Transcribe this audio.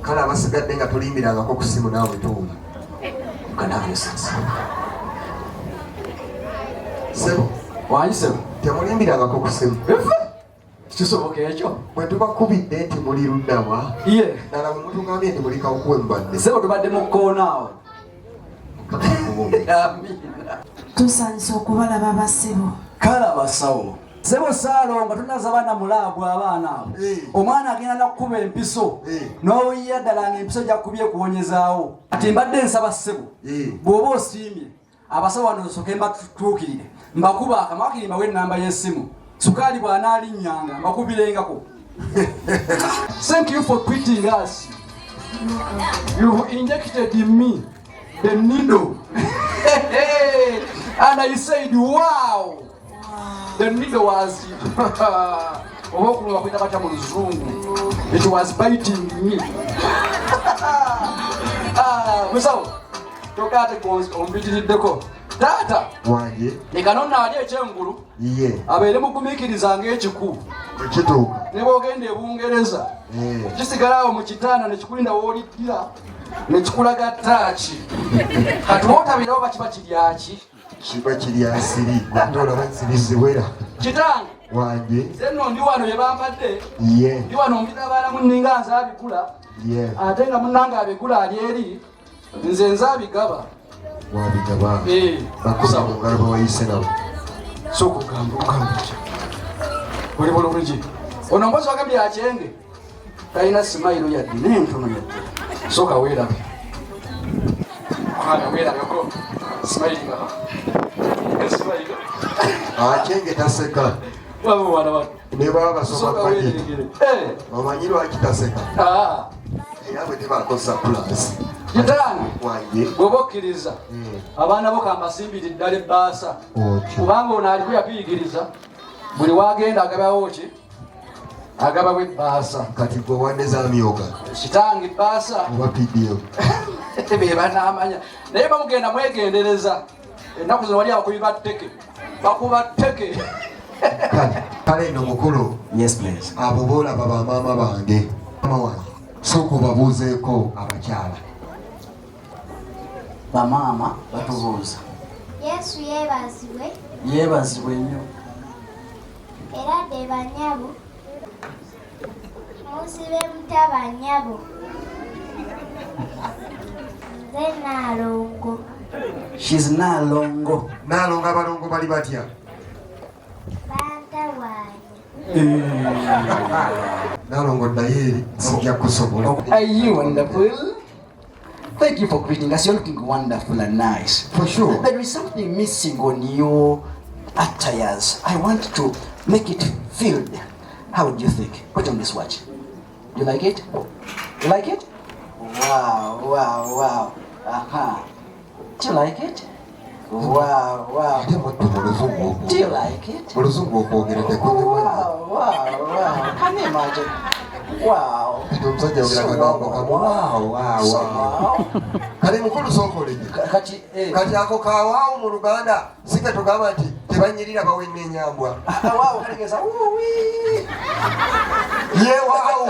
kale abasigadde nga tulimbirangako ku ssimu naawe tuwula kanaavesensi sebo wanyi sebo temulimbirangako ku ssimu kisoboka ekyo bwe tubakubidde nti muli luddawa ye nala bwe mutugambye nti muli kawukuwe mbadde sebo tubadde mu kkoonaawo tusanyusa okubalaba basebo kale abasawo sebo saalonga tunaza baana mulaago abaana abo omwana agenda nakukuba empiso n'oyiya ddala nga empiso gyakubye kuwonyezaawo ati mbadde nsaba ssebo bw'oba osiimye abasawo wano soke mbatuukirire mbakuba akamakiri mbawe ennamba y'essimu sukaali bw'anaalinnyanga mbakubirengako. Thank you for quitting us. You injected in me the needle. And I said, wow. The needle was it was biting me. Musawo tokate ombitiddeko taata wange ekanonna ali ekyengulu abeere mugumiikiriza ng'ekiku ekituuka ne bw'ogenda e Bungereza kisigalawo mu kitaana ne kikulinda w'oliddira ne kikulaga taaki kati wootabirawo bakiba kiryaki kiba kiryasiri ate olaba nsiri ziwera kitange wange senno ndi wano ye bampadde ye ndi wano mbitabaala munninga nze abigula ate nga munnange abigula ali eri nze nze abigaba wabigaba bakusa mu ngalo bawayise nabo sokugamba ogamba ki oli bulungi ono mpozi wagambye akyenge talina simayiro yadde n'entono yadde soka weerabe kwana weerabeko simayiringa simayiro akyenge taseka waba wana wano ne baba basoma budget omanyi lwaki taseka era bwe tebaako surplus kitange wange bw'oba okkiriza abaana bo kambasimbire ddala ebbaasa kubanga ono aliko yakuyigiriza buli wagenda agabawo ki agabawo ebbaasa kati gwe wandeza amyoga kitange ebbaasa oba pdf be banaamanya naye bamugenda mwegendereza ennaku zino wali abakubi tteke bakuba tteke kale nno mukulu abo boolaba bamaama bange mama wange sooka obabuuzeeko abakyala bamaama batubuuza Yesu yeebazibwe nnyo era de banyabo musibe muta banyabo nze Naalongo she's Naalongo abalongo bali batya bantawaanya Naalongo ddayo eri sijja kusobola. Are you wonderful? Thank you for greeting us. You're looking wonderful and nice. For sure. There is something missing on your attires. I want to make it filled. How do you think? Put on this watch. Do you like it? You like it? Wow, wow, wow. Aha. Do you like it? Wow, wow. Do you like it? Wow, wow, wow. Can you imagine? Wow. Kale mukulu sookolege kati ako kawaawo mu Luganda sike tugamba nti tebanyirira bawenna enyambwa Wow, ye waawo